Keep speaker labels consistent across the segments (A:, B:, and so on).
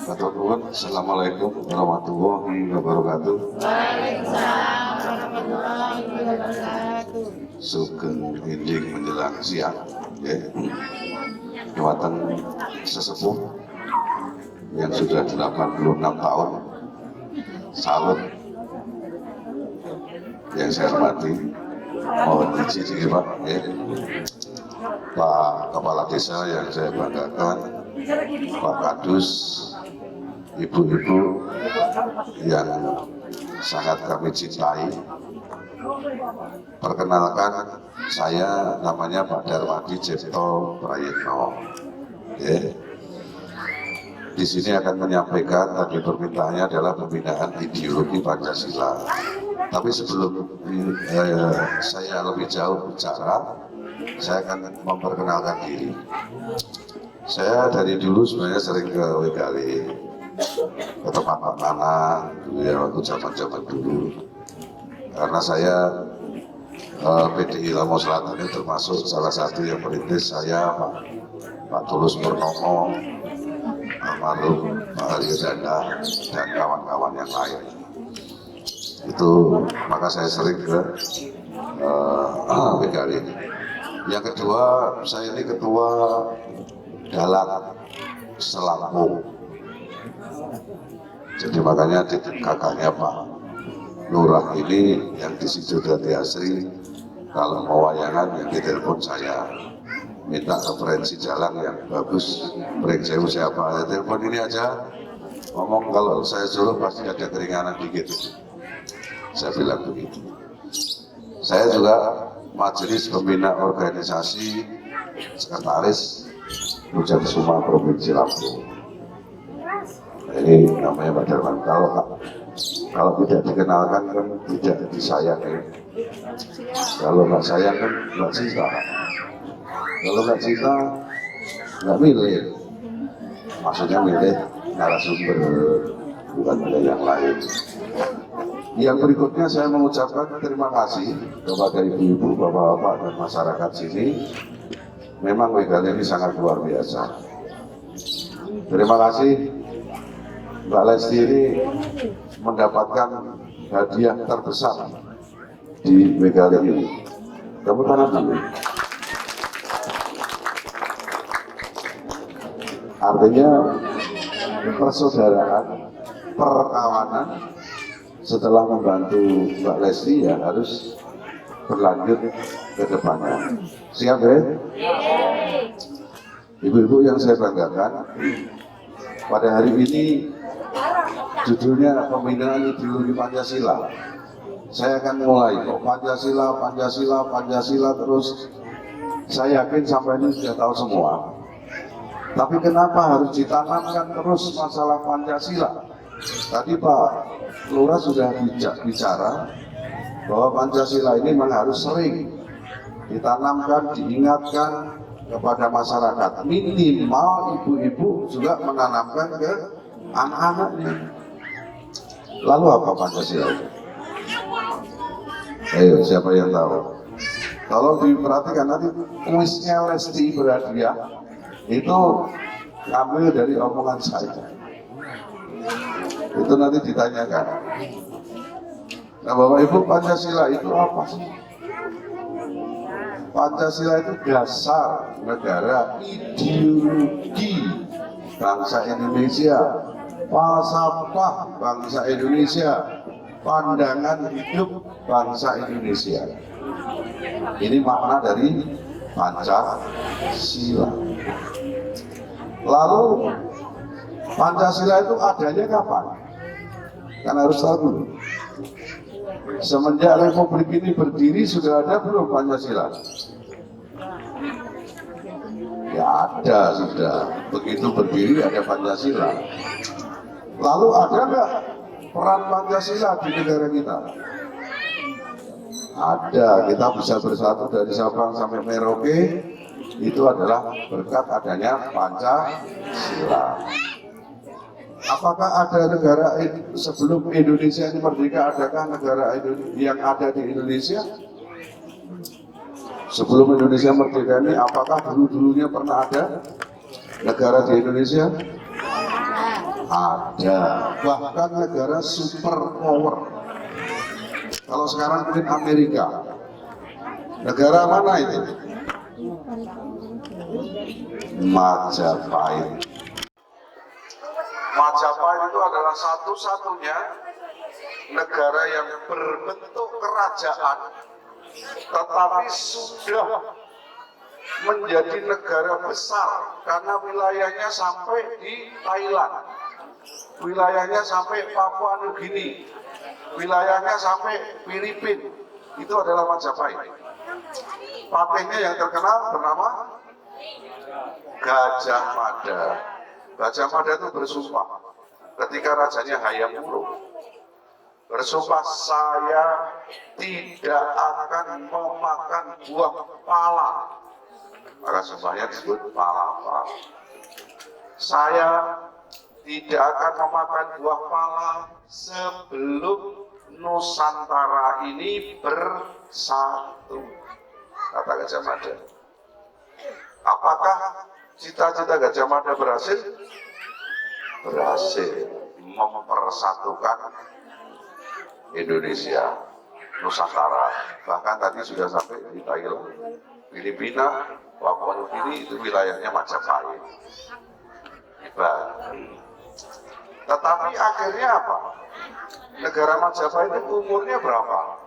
A: Assalamualaikum warahmatullahi wabarakatuh.
B: Waalaikumsalam warahmatullahi wabarakatuh.
A: Sugeng inding menjelang siang, ya. Kekuatan sesepuh yang sudah 86 tahun. Salut. Yang saya hormati, mohon izin Pak, ya. Pak Kepala Desa yang saya banggakan, Pak Kadus, ibu-ibu yang sangat kami cintai. Perkenalkan, saya namanya Pak Darmadi Cipto Prayitno. Ya. Di sini akan menyampaikan tadi permintaannya adalah pembinaan ideologi Pancasila. Tapi sebelum saya lebih jauh bicara, saya akan memperkenalkan diri. Saya dari dulu sebenarnya sering ke WKW, ke tempat Pak Nana, dulu ya waktu zaman dulu. Karena saya PDI Lampung Selatan itu termasuk salah satu yang merintis saya, Pak Tulus Purnomo, almarhum Pak Aryo Danda, dan kawan-kawan yang lain. Itu maka saya sering ke WKW. Yang kedua, saya ini ketua Dalang Selampung. Jadi makanya kakaknya Pak Lurah ini yang di situ Dati Asri, kalau mau wayangan yang ditelepon saya, minta referensi jalan yang bagus, breaksewu siapa, ya telepon ini aja, ngomong kalau saya suruh pasti ada keringanan dikit. Saya bilang begitu. Saya juga Majelis Pembina Organisasi Sekretaris Hujan Suma Provinsi Lampung. Ini namanya Pak Darman. Kalau tidak dikenalkan kan tidak disayang ya. Kalau nggak sayang kan nggak cinta. Kalau nggak cinta nggak milih. Maksudnya milih narasumber, bukan milih yang lain. Yang berikutnya saya mengucapkan terima kasih kepada ibu-ibu, bapak-bapak dan masyarakat sini. Memang WKL ini sangat luar biasa. Terima kasih Mbak Lesti ini mendapatkan hadiah terbesar di WKL ini. Tepuk tangan dulu. Artinya persaudaraan, perkawanan setelah membantu Mbak Lesti ya harus berlanjut ke depannya. Siap ya? Ibu-ibu yang saya banggakan, pada hari ini judulnya pembinaan ideologi Pancasila. Saya akan mulai kok Pancasila terus. Saya yakin sampai ini sudah tahu semua. Tapi kenapa harus ditanamkan terus masalah Pancasila? Tadi Pak Lurah sudah bicara bahwa Pancasila ini memang harus sering ditanamkan, diingatkan kepada masyarakat. Minimal ibu-ibu juga menanamkan ke anak-anaknya. Lalu apa Pancasila itu? Ayo, siapa yang tahu? Kalau diperhatikan nanti kuisnya Lesti Berhadiah itu ngambil dari omongan saya. Itu nanti ditanyakan. Nah, Bapak Ibu, Pancasila itu apa sih? Pancasila itu dasar negara, ideologi bangsa Indonesia, falsafah bangsa Indonesia, pandangan hidup bangsa Indonesia. Ini makna dari Pancasila. Lalu Pancasila itu adanya kapan? Kan harus tahu dulu. Semenjak Republik ini berdiri sudah ada belum Pancasila? Ya ada sudah. Begitu berdiri ada Pancasila. Lalu ada nggak peran Pancasila di negara kita? Ada. Kita bisa bersatu dari Sabang sampai Merauke. Itu adalah berkat adanya Pancasila. Apakah ada negara sebelum Indonesia ini merdeka, adakah negara yang ada di Indonesia? Sebelum Indonesia merdeka ini, apakah dulu-dulunya pernah ada negara di Indonesia? Ada, bahkan negara superpower. Kalau sekarang mungkin Amerika. Negara mana itu? Majapahit. Majapahit itu adalah satu-satunya negara yang berbentuk kerajaan, tetapi sudah menjadi negara besar karena wilayahnya sampai di Thailand, wilayahnya sampai Papua Nugini, wilayahnya sampai Filipina. Itu adalah Majapahit. Patihnya yang terkenal bernama Gajah Mada. Gajah Mada itu bersumpah ketika rajanya Hayam Wuruk, bersumpah, saya tidak akan memakan buah pala. Maka sumpahnya disebut palapa. Saya tidak akan memakan buah pala sebelum Nusantara ini bersatu, kata Gajah Mada. Apakah cita-cita Gajah Mada berhasil? Berhasil mempersatukan Indonesia, Nusantara. Bahkan tadi sudah sampai di Thailand, Filipina, Papua Nugini, itu wilayahnya Majapahit. Hebat. Tetapi akhirnya apa? Negara Majapahit itu umurnya berapa?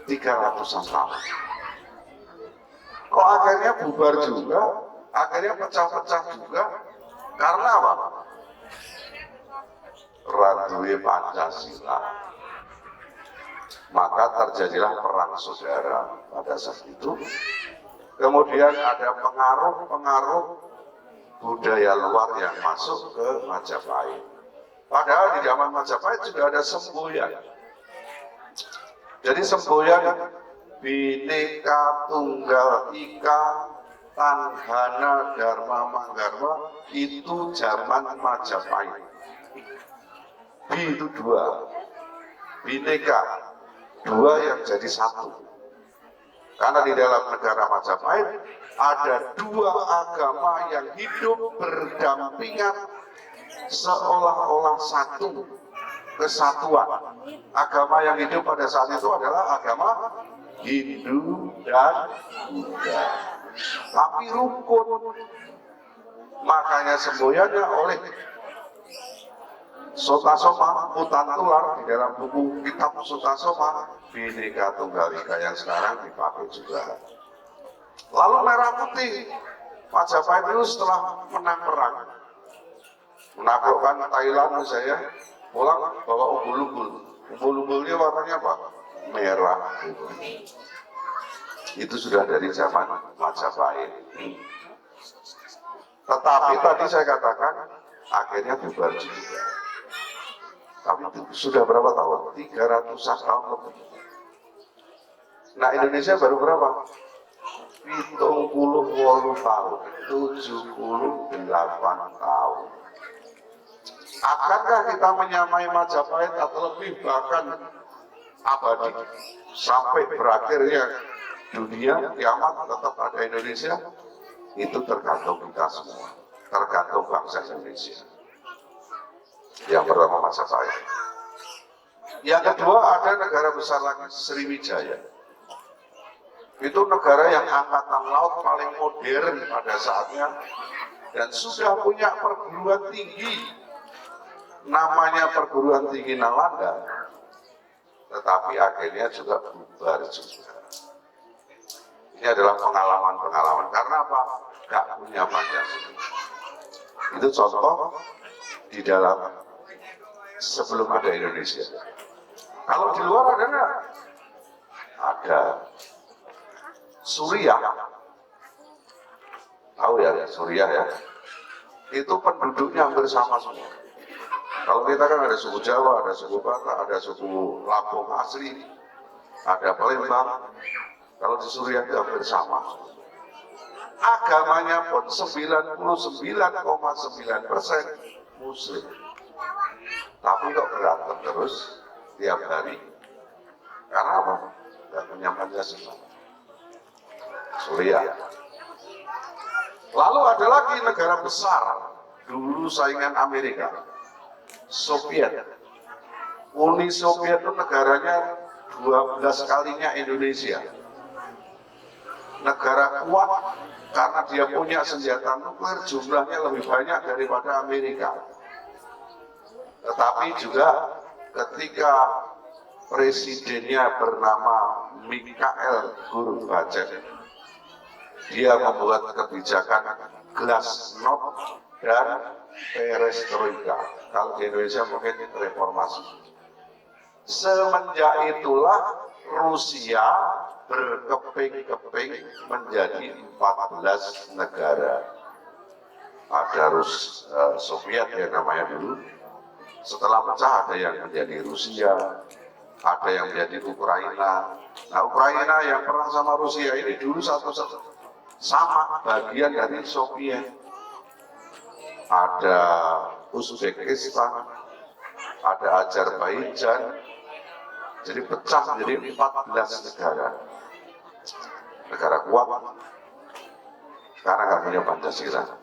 A: 300-an tahun. Kok akhirnya bubar juga? Akhirnya pecah-pecah juga? Karena apa? Raduwe Pancasila. Maka terjadilah perang saudara pada saat itu. Kemudian ada pengaruh-pengaruh budaya luar yang masuk ke Majapahit. Padahal di zaman Majapahit sudah ada semboyan. Jadi semboyan Bhinneka Tunggal Ika Tanhana Dharma Manggarwa itu zaman Majapahit. Bi itu dua, Bhinneka dua yang jadi satu. Karena di dalam negara Majapahit ada dua agama yang hidup berdampingan seolah-olah satu kesatuan. Agama yang hidup pada saat itu adalah agama Hindu dan Buddha. Tapi rukun. Makanya semboyannya oleh Sotasoma Putantular di dalam buku kitab Sotasoma Bhinneka Tunggal Ika yang sekarang dipakai juga. Lalu merah putih Majapahit itu setelah menang perang, menaklukkan Thailand misalnya, pulang bawa umbul-umbul. Umbul-umbulnya warnanya apa? Merah putih. Itu sudah dari zaman Majapahit. Tetapi tadi saya katakan akhirnya bubar juga. Tapi itu sudah berapa tahun? 300-an tahun lebih. Nah, Indonesia baru berapa? 78 tahun, 78 tahun. Akankah kita menyamai Majapahit atau lebih bahkan abadi sampai berakhirnya dunia kiamat tetap ada Indonesia? Itu tergantung kita semua, tergantung bangsa Indonesia. Yang pertama Majapahit. Yang kedua ada negara besar lagi, Sriwijaya. Itu negara yang angkatan laut paling modern pada saatnya dan sudah punya perguruan tinggi, namanya perguruan tinggi Nalanda, tetapi akhirnya juga bubar juga. Ini adalah pengalaman-pengalaman. Karena apa? Gak punya Pancasila. Itu contoh di dalam sebelum ada Indonesia. Kalau di luar ada nggak? Ada. Suriah, tahu ya Suriah ya, itu penduduknya hampir sama semua. Kalau kita kan ada suku Jawa, ada suku Batak, ada suku Lampung asli, ada Palembang. Kalau di Suriah itu hampir sama. Agamanya pun 99,9% Muslim. Tapi kok berantem terus tiap hari? Karena apa? Gak punya Pancasila. Suriah. Lalu ada lagi negara besar dulu saingan Amerika, Soviet. Uni Soviet itu negaranya 12 kalinya Indonesia. Negara kuat karena dia punya senjata nuklir, jumlahnya lebih banyak daripada Amerika. Tetapi juga ketika presidennya bernama Mikhail Gorbachev, dia membuat kebijakan glasnost dan perestroika. Kalau di Indonesia mungkin reformasi. Semenjak itulah Rusia berkeping-keping menjadi 14 negara. Ada Soviet ya namanya dulu. Setelah pecah ada yang menjadi Rusia, ada yang menjadi Ukraina. Nah, Ukraina yang perang sama Rusia ini dulu sama bagian dari Soviet. Ada Uzbekistan, ada Azerbaijan. Jadi pecah menjadi 14 negara. Negara kuat karena nggak punya Pancasila.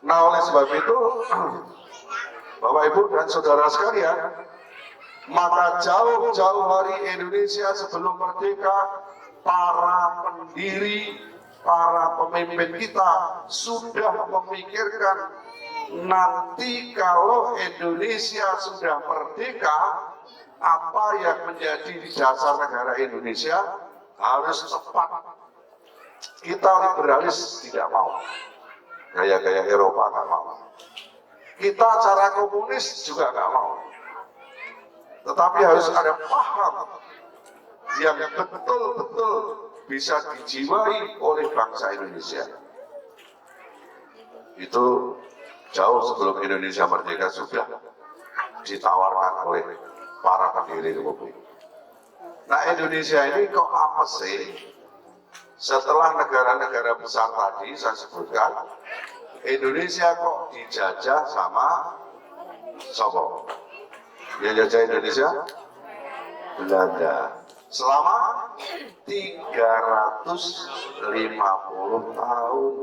A: Nah, oleh sebab itu Bapak Ibu dan saudara sekalian, maka jauh-jauh hari Indonesia sebelum merdeka, para pendiri, para pemimpin kita sudah memikirkan nanti kalau Indonesia sudah merdeka, apa yang menjadi dasar negara Indonesia harus tepat. Kita liberalis tidak mau, gaya-gaya Eropa nggak mau. Kita cara komunis juga nggak mau. Tetapi harus ada paham yang betul-betul bisa dijiwai oleh bangsa Indonesia. Itu jauh sebelum Indonesia merdeka sudah ditawarkan oleh para pendiri republik. Nah, Indonesia ini kok apa sih? Setelah negara-negara besar tadi saya sebutkan, Indonesia kok dijajah sama siapa? Yang jajah Indonesia? Belanda. Selama 350 tahun.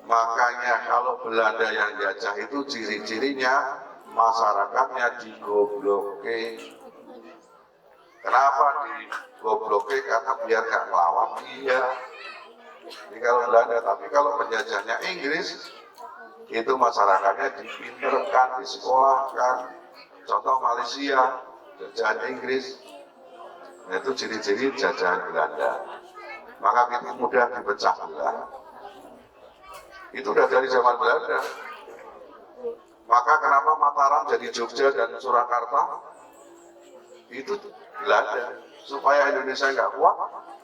A: Makanya kalau Belanda yang jajah itu ciri-cirinya masyarakatnya digobloke. Kenapa digobloke? Karena biar nggak ngelawan dia. Jadi kalau Belanda, tapi kalau penjajahnya Inggris, itu masyarakatnya dipinterkan, disekolahkan. Contoh Malaysia, jajahan Inggris, nah, itu ciri-ciri jajahan Belanda. Maka itu mudah dipecah belah. Itu udah dari zaman Belanda. Maka kenapa Mataram jadi Jogja dan Surakarta? Itu Belanda. Supaya Indonesia nggak kuat,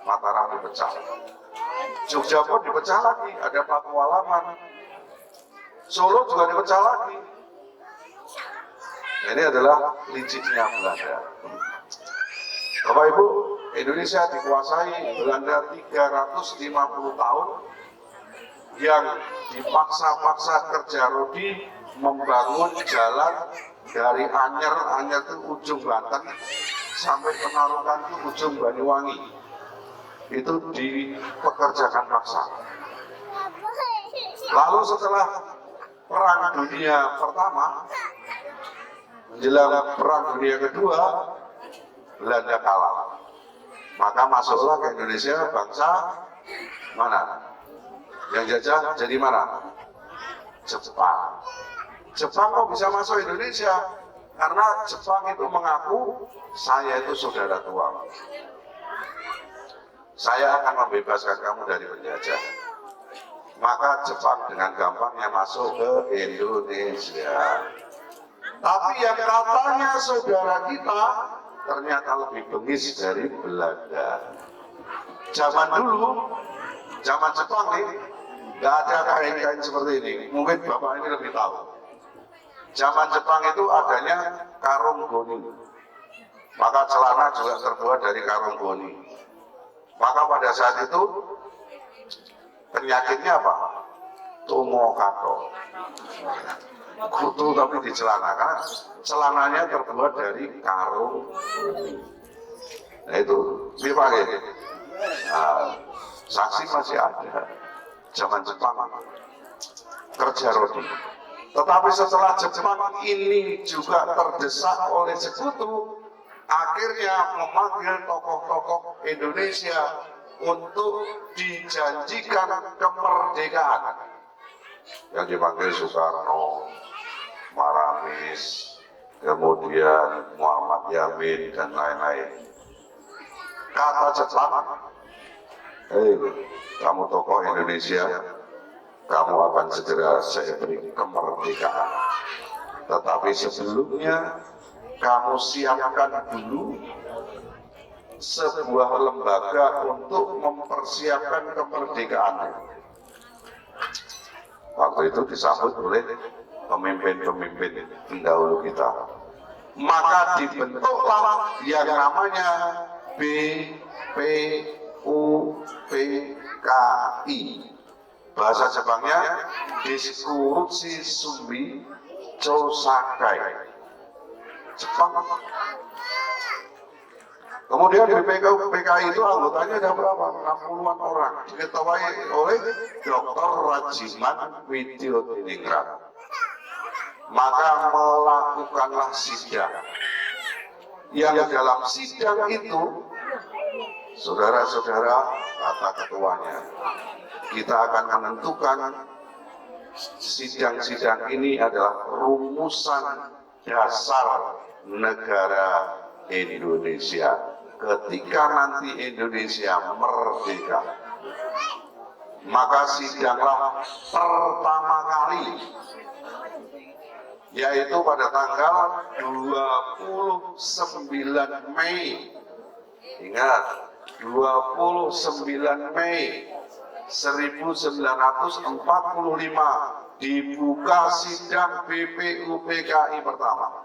A: Mataram dipecah. Jogja pun dipecah lagi, ada Pakualaman. Solo juga dipecah lagi. Ini adalah licinnya Belanda. Bapak Ibu, Indonesia dikuasai Belanda 350 tahun yang dipaksa-paksa kerja rodi membangun jalan dari Anyer itu ujung Banten sampai Penarukan itu ujung Banyuwangi. Itu dipekerjakan paksa. Lalu setelah Perang Dunia Pertama, menjelang Perang Dunia Kedua, Belanda kalah. Maka masuklah ke Indonesia bangsa mana? Yang jajah jadi mana? Jepang. Jepang kok bisa masuk Indonesia? Karena Jepang itu mengaku saya itu saudara tua. Saya akan membebaskan kamu dari penjajah. Maka Jepang dengan gampangnya masuk ke Indonesia. Tapi yang katanya saudara kita ternyata lebih bengis dari Belanda. Zaman dulu, zaman Jepang nih, nggak ada kain-kain seperti ini. Mungkin Bapak ini lebih tahu. Zaman Jepang itu adanya karung goni. Maka celana juga terbuat dari karung goni. Maka pada saat itu penyakitnya apa? Tomokato. Kutu tapi di celana, karena celananya terbuat dari karung. Nah itu dipakai. Nah, saksi masih ada zaman Jepang. kerja rodi. Tetapi setelah Jepang ini juga terdesak oleh sekutu, akhirnya memanggil tokoh-tokoh Indonesia untuk dijanjikan kemerdekaan. Yang dipanggil Soekarno, Maramis, kemudian Muhammad Yamin, dan lain-lain. Kata Jepang, hei, kamu tokoh Indonesia, kamu akan segera saya beri kemerdekaan. Tetapi sebelumnya, kamu siapkan dulu sebuah lembaga untuk mempersiapkan kemerdekaan. Waktu itu disambut oleh pemimpin-pemimpin pendahulu kita. Maka dibentuklah yang namanya BPUPKI. Bahasa Jepangnya Diskurusi Sumbi Chosakai. Jepang. Kemudian BPUPKI itu anggotanya ada berapa? 60-an orang. Diketuai oleh Dr. Rajiman Widyodiningrat. Maka melakukanlah sidang. Yang dalam sidang itu, saudara-saudara, kata ketuanya, kita akan menentukan sidang-sidang ini adalah rumusan dasar negara Indonesia ketika nanti Indonesia merdeka. Maka sidanglah pertama kali, yaitu pada tanggal 29 Mei. Ingat, 29 Mei 1945 dibuka sidang BPUPKI pertama.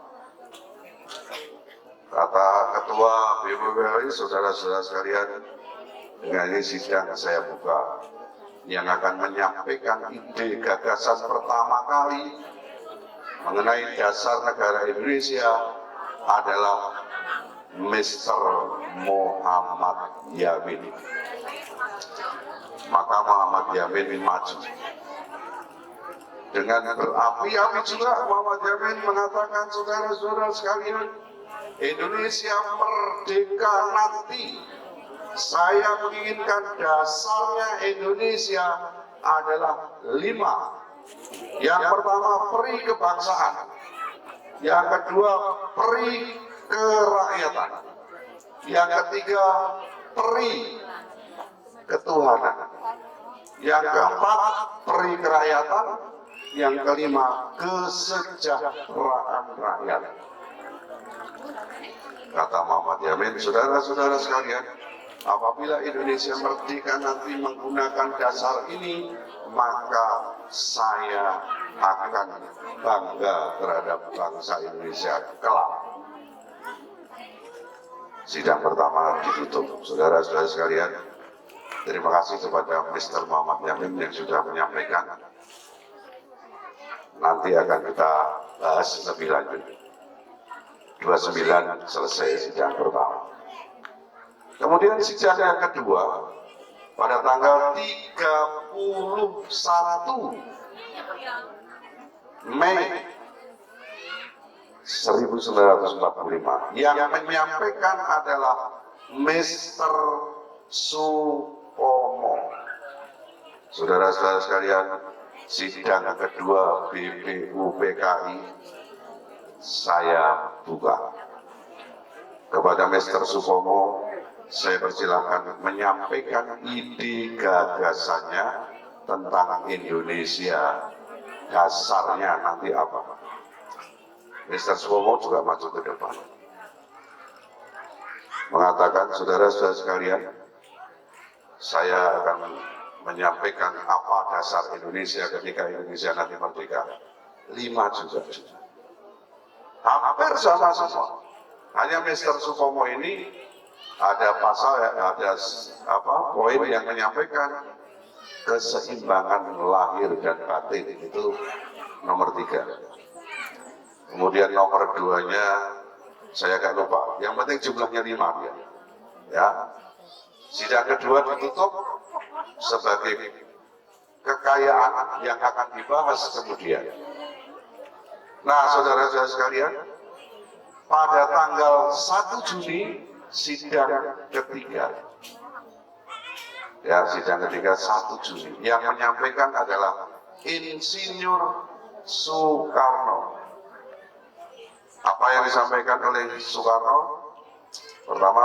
A: Kata ketua BPUPKI, saudara-saudara sekalian, dengan ini sidang saya buka. Yang akan menyampaikan ide gagasan pertama kali mengenai dasar negara Indonesia adalah Mr. Muhammad Yamin. Maka Muhammad Yamin maju. Dengan berapi-api juga Muhammad Yamin mengatakan, saudara-saudara sekalian, Indonesia merdeka nanti, saya menginginkan dasarnya Indonesia adalah 5. Yang pertama, peri kebangsaan. Yang kedua, peri kerakyatan. Yang ketiga, peri ketuhanan. Yang keempat, peri kerakyatan. Yang kelima, kesejahteraan rakyat. Kata Muhammad Yamin, saudara-saudara sekalian, apabila Indonesia merdeka nanti menggunakan dasar ini, maka saya akan bangga terhadap bangsa Indonesia kelak. Sidang pertama ditutup. Saudara-saudara sekalian, terima kasih kepada Mr. Muhammad Yamin yang sudah menyampaikan. Nanti akan kita bahas lebih lanjut. 29 selesai sidang pertama. Kemudian sidang yang kedua pada tanggal 31 Mei 1945. Yang menyampaikan adalah Mr. Supomo. Saudara-saudara sekalian, sidang kedua BPUPKI saya buka. Kepada Mr. Supomo, saya persilakan menyampaikan ide gagasannya tentang Indonesia, dasarnya nanti apa. Mr. Supomo juga maju ke depan, mengatakan, saudara-saudara sekalian, saya akan menyampaikan apa dasar Indonesia ketika Indonesia nanti merdeka. 5 juga. Hampir sama semua. Hanya Mr. Supomo ini ada pasal, ada poin yang menyampaikan keseimbangan lahir dan batin, itu nomor 3. Kemudian nomor 2-nya saya agak lupa. Yang penting jumlahnya 5 ya. Ya. Sidang kedua ditutup sebagai kekayaan yang akan dibahas kemudian. Nah, saudara-saudara sekalian, pada tanggal 1 Juni sidang ketiga. Ya, sidang ketiga 1 Juni. Yang menyampaikan adalah Insinyur Soekarno. Apa yang disampaikan oleh Soekarno? Pertama,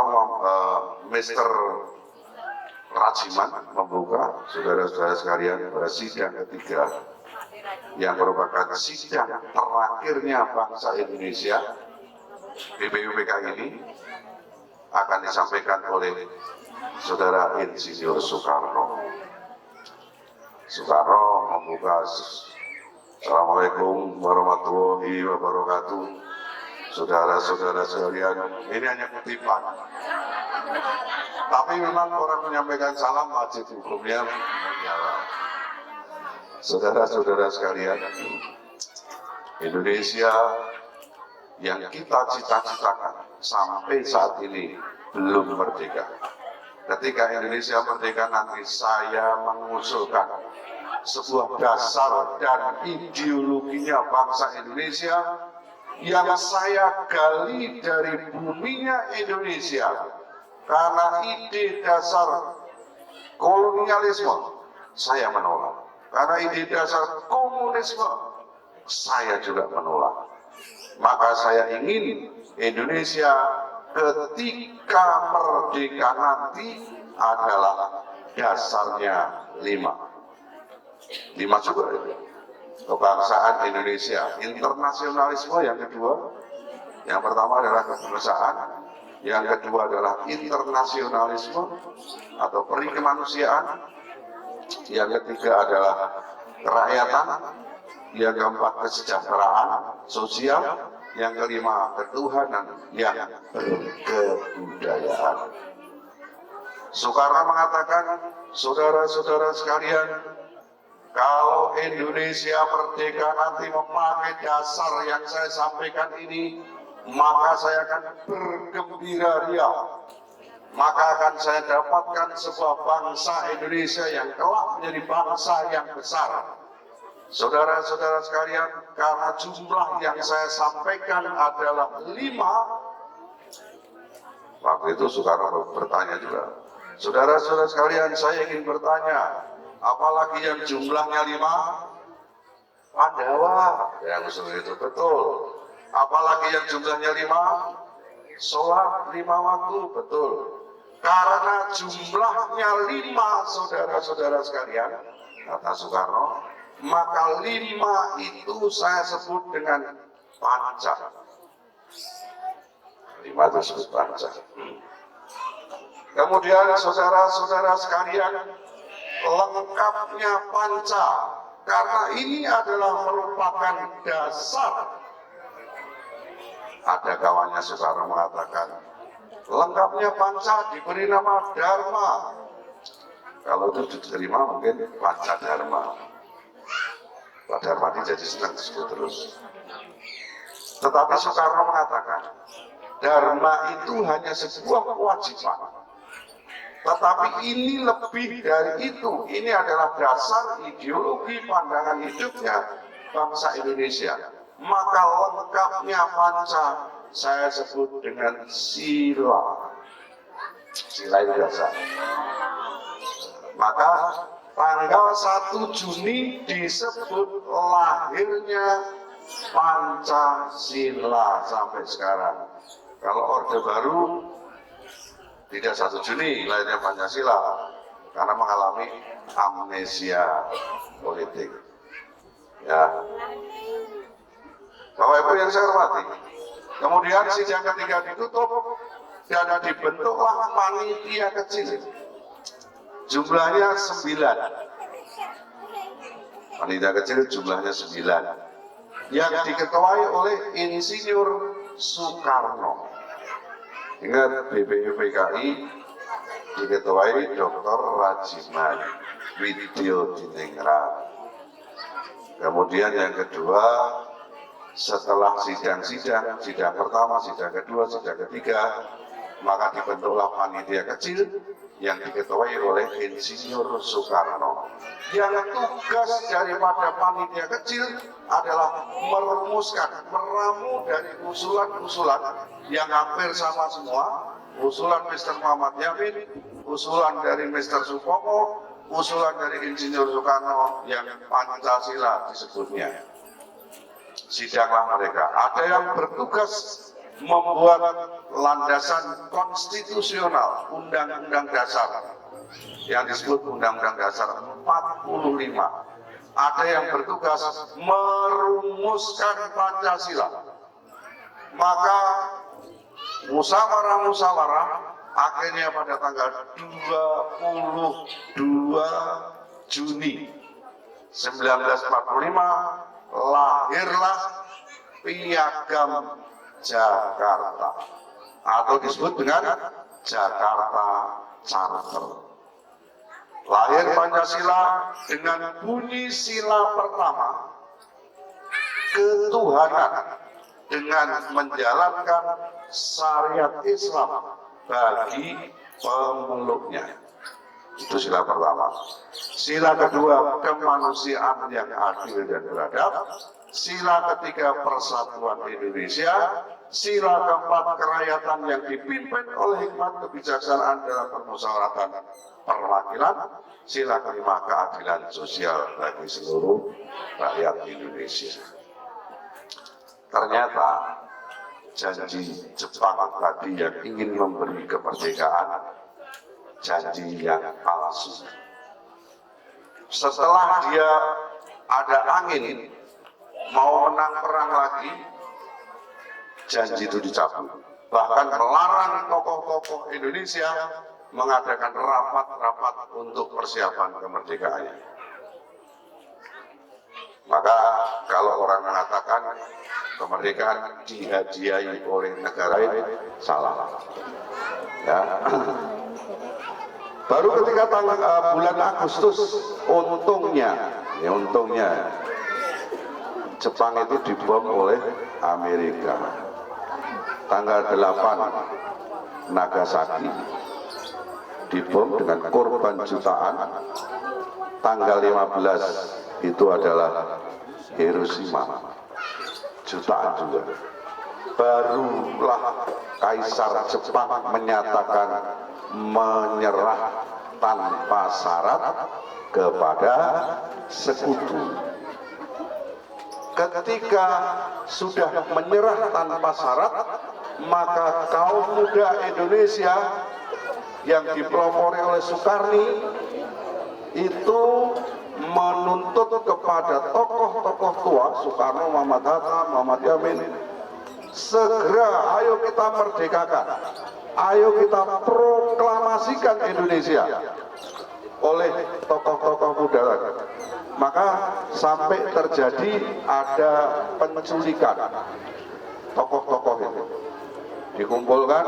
A: Mr. Rajiman membuka, saudara-saudara sekalian, pada sidang ketiga yang merupakan sidang terakhirnya bangsa Indonesia. BPUPK ini akan disampaikan oleh Saudara Insinyur Soekarno. Soekarno membuka, Assalamualaikum warahmatullahi wabarakatuh. Saudara-saudara sekalian, ini hanya kutipan. Tapi memang orang menyampaikan salam wajib hukumnya menjawab. Saudara-saudara sekalian, Indonesia yang kita cita-citakan sampai saat ini belum merdeka. Ketika Indonesia merdeka nanti, saya mengusulkan sebuah dasar dan ideologinya bangsa Indonesia yang saya gali dari buminya Indonesia. Karena ide dasar kolonialisme saya menolak. Karena ide dasar komunisme saya juga menolak. Maka saya ingin Indonesia ketika merdeka nanti adalah dasarnya 5 juga itu. Kebangsaan Indonesia, internasionalisme yang kedua. Yang pertama adalah kebangsaan, yang kedua adalah internasionalisme atau peri kemanusiaan, yang ketiga adalah kerakyatan, yang keempat kesejahteraan sosial, yang kelima ketuhanan, yang kebudayaan. Soekarno mengatakan, saudara-saudara sekalian, kalau Indonesia merdeka nanti memakai dasar yang saya sampaikan ini, maka saya akan bergembira ria. Maka akan saya dapatkan sebuah bangsa Indonesia yang kelak menjadi bangsa yang besar. Saudara-saudara sekalian, karena jumlah yang saya sampaikan adalah 5, waktu itu Soekarno bertanya juga, saudara-saudara sekalian, saya ingin bertanya, apalagi yang jumlahnya 5? Pandawa, yang usul itu betul. Apalagi yang jumlahnya 5? Sholat 5 waktu, betul. Karena jumlahnya 5, saudara-saudara sekalian, kata Soekarno, maka 5 itu saya sebut dengan panca. 5 itu disebut panca. Kemudian saudara-saudara sekalian, lengkapnya panca, karena ini adalah merupakan dasar. Ada kawannya Soekarno mengatakan, lengkapnya panca diberi nama Dharma. Kalau itu diterima mungkin panca Dharma. Pak Darmadi jadi senang disebut terus. Tetapi Soekarno mengatakan, Dharma itu hanya sebuah kewajiban. Tetapi ini lebih dari itu. Ini adalah dasar ideologi pandangan hidupnya bangsa Indonesia. Maka lengkapnya panca saya sebut dengan sila. Sila itu dasar. Maka tanggal 1 Juni disebut lahirnya Pancasila sampai sekarang. Kalau Orde Baru tidak 1 Juni lahirnya Pancasila karena mengalami amnesia politik. Ya, Bapak Ibu yang saya hormati. Kemudian sidang ketiga ditutup dan dibentuklah panitia kecil. Jumlahnya 9. Panitia kecil jumlahnya 9. Yang diketuai oleh Insinyur Soekarno. Ingat, BPUPKI diketuai Dr. Rajiman Widyodiningrat. Kemudian yang kedua, setelah sidang-sidang, sidang pertama, sidang kedua, sidang ketiga, maka dibentuklah panitia kecil yang diketuai oleh Insinyur Soekarno. Yang tugas daripada panitia kecil adalah merumuskan, meramu dari usulan-usulan yang hampir sama semua, usulan Mr. Muhammad Yamin, usulan dari Mr. Supomo, usulan dari Insinyur Soekarno yang Pancasila disebutnya. Sidanglah mereka. Ada yang bertugas membuat landasan konstitusional Undang-Undang Dasar yang disebut Undang-Undang Dasar 45. Ada yang bertugas merumuskan Pancasila. Maka musyawarah-musyawarah akhirnya pada tanggal 22 Juni 1945 lahirlah Piagam Jakarta atau disebut dengan Jakarta Charter. Lahir Pancasila dengan bunyi sila pertama, ketuhanan dengan menjalankan syariat Islam bagi pemeluknya. Itu sila pertama. Sila kedua, kemanusiaan yang adil dan beradab. Sila ketiga, persatuan Indonesia. Sila keempat, kerakyatan yang dipimpin oleh hikmat kebijaksanaan dalam permusyawaratan perwakilan. Sila kelima, keadilan sosial bagi seluruh rakyat Indonesia. Ternyata janji Jepang tadi yang ingin memberi kemerdekaan, janji yang palsu. Setelah dia ada angin mau menang perang lagi, janji itu dicabut. Bahkan melarang tokoh-tokoh Indonesia mengadakan rapat-rapat untuk persiapan kemerdekaannya. Maka kalau orang mengatakan kemerdekaan dihadiahi oleh negara ini, salah. Ya. Baru ketika bulan Agustus, untungnya Jepang itu dibom oleh Amerika. Tanggal 8 Nagasaki dibom dengan korban jutaan. Tanggal 15 itu adalah Hiroshima, jutaan juga. Barulah Kaisar Jepang menyatakan menyerah tanpa syarat kepada sekutu. Ketika sudah menyerah tanpa syarat, maka kaum muda Indonesia yang dipelopori oleh Soekarni itu menuntut kepada tokoh-tokoh tua, Soekarno, Muhammad Hatta, Muhammad Yamin, segera ayo kita merdekakan, ayo kita proklamasikan Indonesia oleh tokoh-tokoh muda. Maka sampai terjadi ada penculikan tokoh-tokoh itu, dikumpulkan,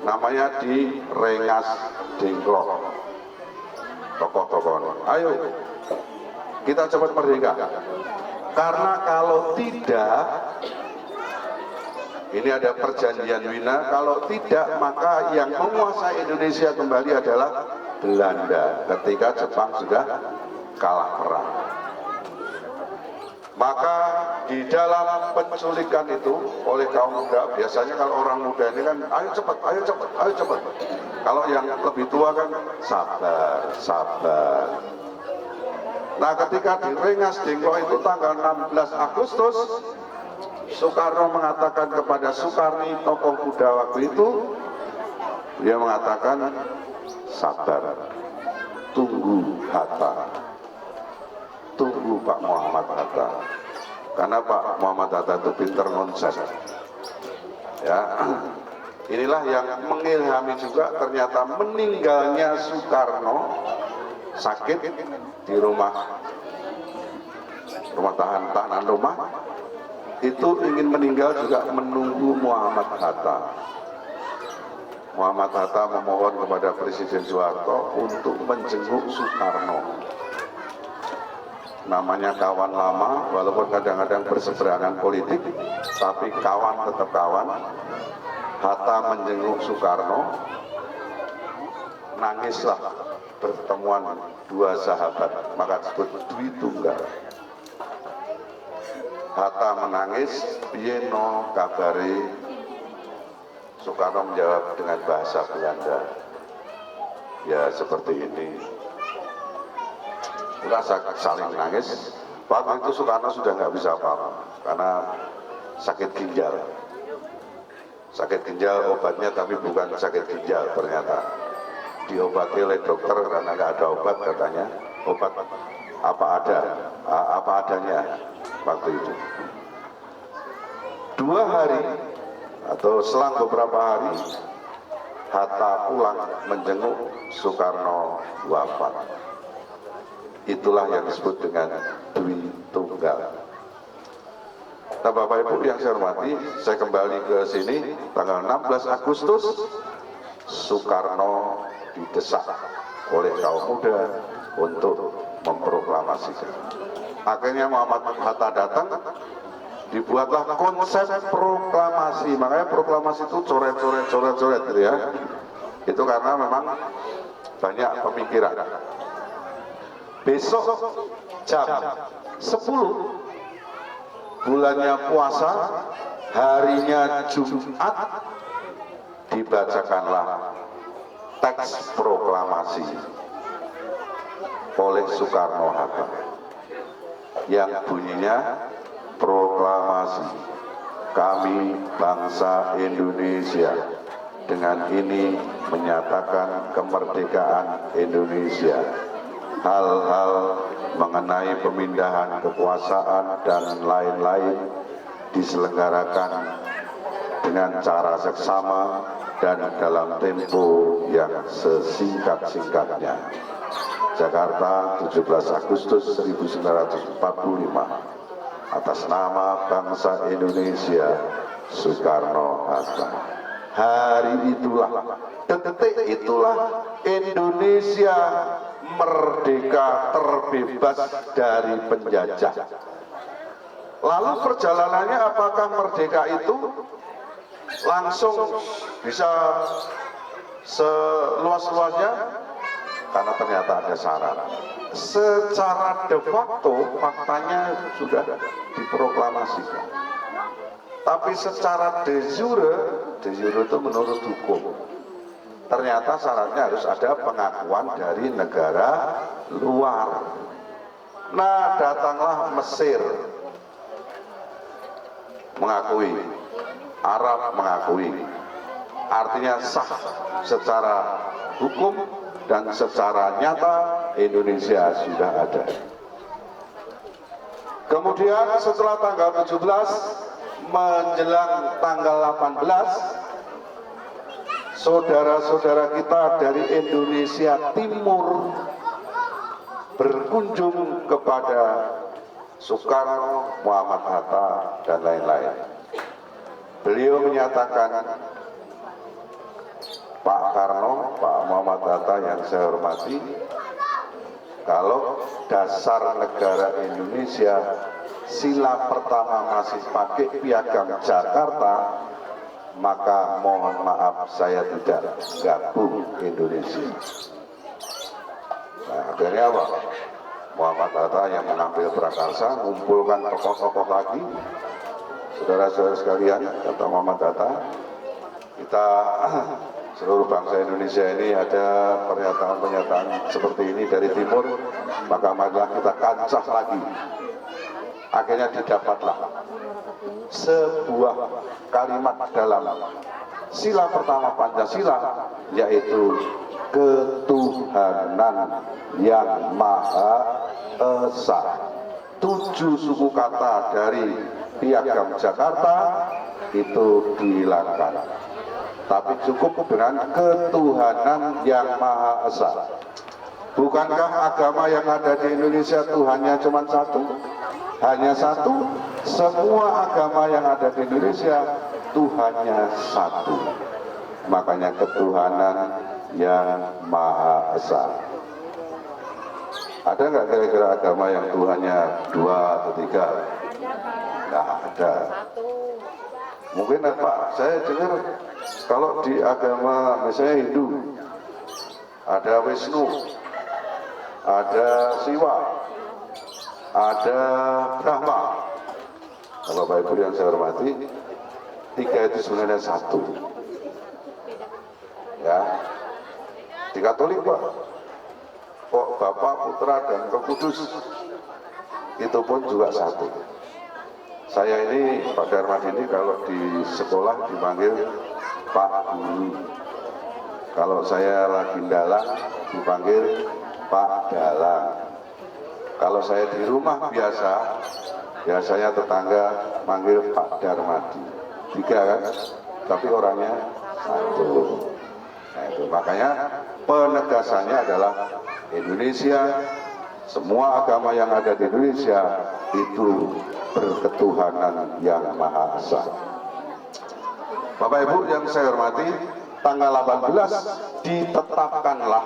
A: namanya di Rengas Dengklok. Tokoh-tokoh, ayo kita cepat merdeka, karena kalau tidak, ini ada perjanjian Wina, kalau tidak maka yang menguasai Indonesia kembali adalah Belanda ketika Jepang sudah kalah perang. Maka di dalam penculikan itu oleh kaum muda, biasanya kalau orang muda ini kan ayo cepat, ayo cepat, ayo cepat. Kalau yang lebih tua kan sabar, sabar. Nah, ketika di Rengas Dengklok itu tanggal 16 Agustus, Soekarno mengatakan kepada Soekarni, tokoh muda waktu itu, dia mengatakan sabar, tunggu Hatta. Tunggu Pak Muhammad Hatta, karena Pak Muhammad Hatta itu pinter nonsen. Ya, inilah yang mengilhami juga ternyata meninggalnya Soekarno sakit di rumah tahanan rumah itu, ingin meninggal juga menunggu Muhammad Hatta. Muhammad Hatta memohon kepada Presiden Soeharto untuk menjenguk Soekarno. Namanya kawan lama, walaupun kadang-kadang berseberangan politik, tapi kawan tetap kawan. Hatta menjenguk Soekarno, nangislah pertemuan dua sahabat, maka disebut Dwi Tunggal. Hatta menangis, piye no kabare? Soekarno menjawab dengan bahasa Belanda, ya seperti ini. Udah saling nangis. Waktu itu Soekarno sudah nggak bisa apa-apa karena sakit ginjal. Sakit ginjal obatnya tapi bukan sakit ginjal ternyata. Diobati oleh dokter karena nggak ada obat katanya. Obat apa adanya waktu itu. 2 hari atau selang beberapa hari Hatta pulang menjenguk Soekarno wafat. Itulah yang disebut dengan Dwi Tunggal. Nah, Bapak Ibu yang saya hormati, saya kembali ke sini tanggal 16 Agustus Soekarno didesak oleh kaum muda untuk memproklamasikan. Akhirnya Muhammad Hatta datang, dibuatlah konsep proklamasi. Makanya proklamasi itu coret-coret gitu ya. Itu karena memang banyak pemikiran. Besok jam 10 bulannya puasa, harinya Jumat, dibacakanlah teks proklamasi oleh Soekarno-Hatta yang bunyinya, proklamasi kami bangsa Indonesia dengan ini menyatakan kemerdekaan Indonesia. Hal-hal mengenai pemindahan kekuasaan dan lain-lain diselenggarakan dengan cara seksama dan dalam tempo yang sesingkat-singkatnya. Jakarta, 17 Agustus 1945. Atas nama bangsa Indonesia, Soekarno-Hatta. Hari itulah, detik itulah Indonesia merdeka, terbebas dari penjajah. Lalu perjalanannya, apakah merdeka itu langsung bisa seluas-luasnya? Karena ternyata ada syarat. Secara de facto faktanya sudah diproklamasikan. Tapi secara de jure itu menurut hukum. Ternyata syaratnya harus ada pengakuan dari negara luar. Nah, datanglah Mesir mengakui, Arab mengakui. Artinya sah secara hukum dan secara nyata Indonesia sudah ada. Kemudian setelah tanggal 17 menjelang tanggal 18, saudara-saudara kita dari Indonesia Timur berkunjung kepada Soekarno, Muhammad Hatta, dan lain-lain. Beliau menyatakan, Pak Karno, Pak Muhammad Hatta yang saya hormati, kalau dasar negara Indonesia sila pertama masih pakai piagam Jakarta, maka mohon maaf saya tidak gabung Indonesia. Nah, akhirnya apa? Muhammad Hatta yang mengambil prakarsa, mengumpulkan tokoh-tokoh lagi. Saudara-saudara sekalian, kata Muhammad Hatta, kita seluruh bangsa Indonesia ini ada pernyataan-pernyataan seperti ini dari timur, maka marilah kita kancah lagi. Akhirnya didapatlah sebuah kalimat dalam sila pertama Pancasila, yaitu ketuhanan yang Maha Esa. 7 suku kata dari piagam Jakarta itu dihilangkan, tapi cukup dengan ketuhanan yang Maha Esa. Bukankah agama yang ada di Indonesia Tuhannya cuma satu? Hanya satu. Semua agama yang ada di Indonesia Tuhannya satu. Makanya ketuhanan yang Maha Esa. Ada nggak kira-kira agama yang Tuhannya 2 atau 3? Nggak ada. Mungkin Pak, saya dengar kalau di agama misalnya Hindu ada Wisnu, ada Siwa, ada Brahma. Kalau Bapak Ibu yang saya hormati, tiga itu sebenarnya satu. Ya, di Katolik Pak, kok Bapa, Putra, dan Roh Kudus itu pun juga satu. Saya ini Pak Darmadi ini kalau di sekolah dipanggil Pak Guru. Kalau saya lagi dalang dipanggil Pak Dalang. Kalau saya di rumah biasanya tetangga manggil Pak Darmadi. Tiga kan, tapi orangnya satu. Nah, itu makanya penegasannya adalah Indonesia, semua agama yang ada di Indonesia itu berketuhanan yang Maha Esa. Bapak Ibu yang saya hormati, tanggal 18 ditetapkanlah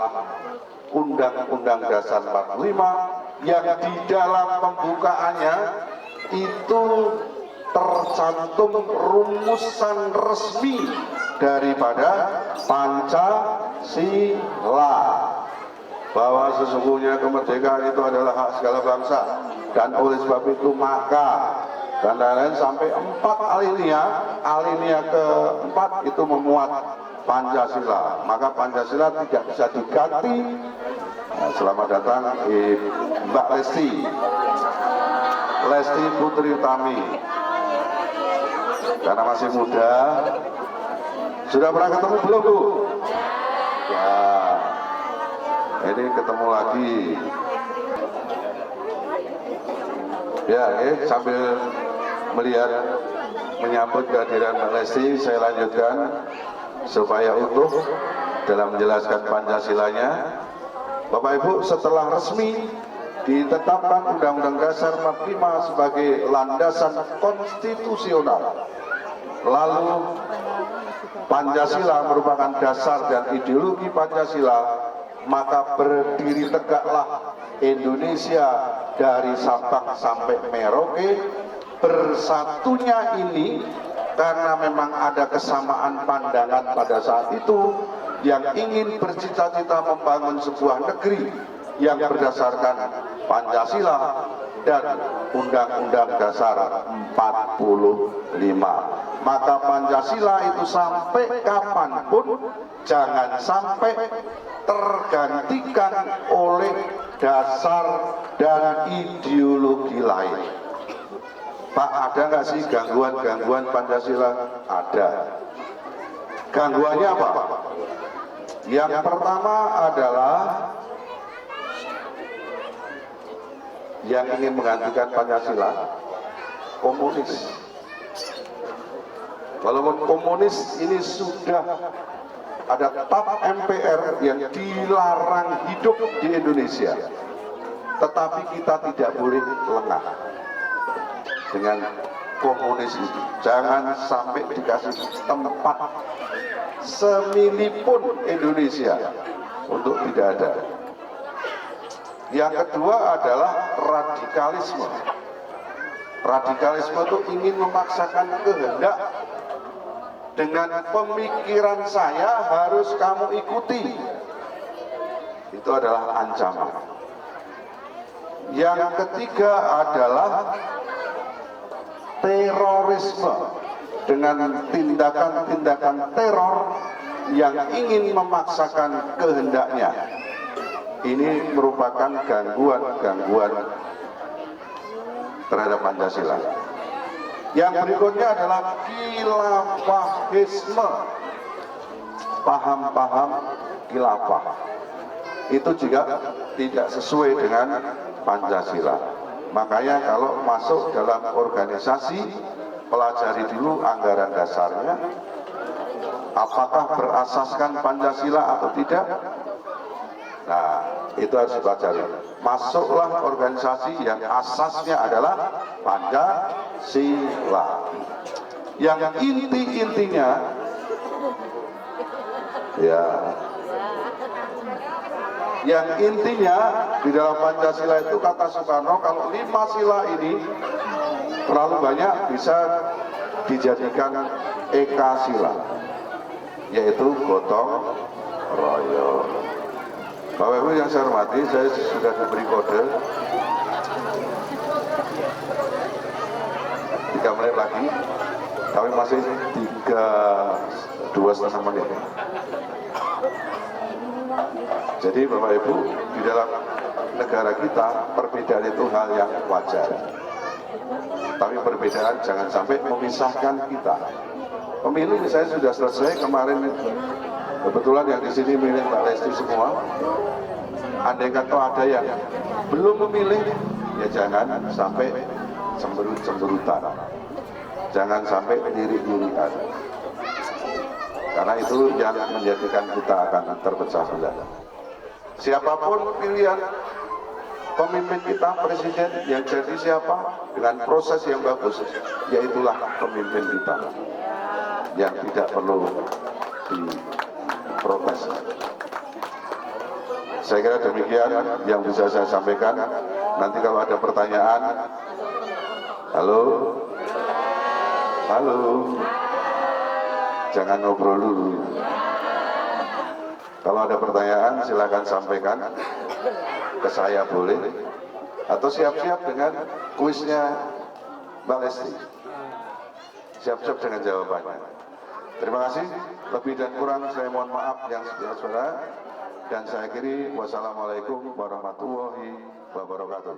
A: Undang-Undang Dasar 45 yang di dalam pembukaannya itu tercantum rumusan resmi daripada Pancasila, bahwa sesungguhnya kemerdekaan itu adalah hak segala bangsa, dan oleh sebab itu maka, dan lain-lain sampai 4 alinea keempat itu memuat Pancasila. Maka Pancasila tidak bisa diganti. Nah, selamat datang Mbak Lesti Putri Utami, karena masih muda. Sudah pernah ketemu belum Bu? Ya, ini ketemu lagi. Ya, sambil melihat menyambut kehadiran Mbak Lesti, saya lanjutkan supaya utuh dalam menjelaskan Pancasilanya. Bapak Ibu, setelah resmi ditetapkan Undang-Undang Dasar 45 sebagai landasan konstitusional, lalu Pancasila merupakan dasar dan ideologi Pancasila, maka berdiri tegaklah Indonesia dari Sabang sampai Merauke. Bersatunya ini karena memang ada kesamaan pandangan pada saat itu, yang ingin bercita-cita membangun sebuah negeri yang berdasarkan Pancasila dan Undang-Undang Dasar 45. Maka Pancasila itu sampai kapanpun jangan sampai tergantikan oleh dasar dan ideologi lain. Pak, ada nggak sih gangguan Pancasila? Ada. Gangguannya apa? Yang pertama adalah yang ingin menggantikan Pancasila, komunis. Walaupun komunis ini sudah ada tap MPR yang dilarang hidup di Indonesia, tetapi kita tidak boleh lengah dengan komunis itu. Jangan sampai dikasih tempat semilipun Indonesia untuk tidak ada. Yang kedua adalah radikalisme. Radikalisme itu ingin memaksakan kehendak, dengan pemikiran saya harus kamu ikuti. Itu adalah ancaman. Yang ketiga adalah terorisme, dengan tindakan-tindakan teror yang ingin memaksakan kehendaknya. Ini merupakan gangguan terhadap Pancasila. Yang berikutnya adalah khilafahisme, paham-paham khilafah. Itu juga tidak sesuai dengan Pancasila. Makanya kalau masuk dalam organisasi, pelajari dulu anggaran dasarnya, apakah berasaskan Pancasila atau tidak. Nah, itu harus dipelajari. Masuklah organisasi yang asasnya adalah Pancasila. Yang intinya ya, yang intinya di dalam Pancasila itu kata Soekarno, kalau 5 sila ini terlalu banyak bisa dijadikan Eka sila, yaitu gotong royong. Bapak Ibu yang saya hormati, saya sudah diberi kode 3 menit lagi, tapi masih 2,5 menit. Jadi Bapak Ibu, di dalam negara kita perbedaan itu hal yang wajar. Tapi perbedaan jangan sampai memisahkan kita. Pemilu misalnya sudah selesai kemarin, kebetulan yang di sini milih Mbak Lesti semua. Andai kata ada yang belum memilih, ya jangan sampai cemberut-cemberutan, jangan sampai lirik-lirikan, karena itu yang menjadikan kita akan terpecah belah. Siapapun pilihan pemimpin kita, presiden yang jadi siapa, dengan proses yang bagus, yaitulah pemimpin kita yang tidak perlu diprotes. Saya kira demikian yang bisa saya sampaikan. Nanti kalau ada pertanyaan, halo, jangan ngobrol dulu. Kalau ada pertanyaan silakan sampaikan ke saya boleh, atau siap-siap dengan kuisnya Mbak Lesti. Siap-siap dengan jawabannya. Terima kasih. Lebih dan kurang saya mohon maaf yang saudara. Dan saya akhiri, wassalamualaikum warahmatullahi wabarakatuh.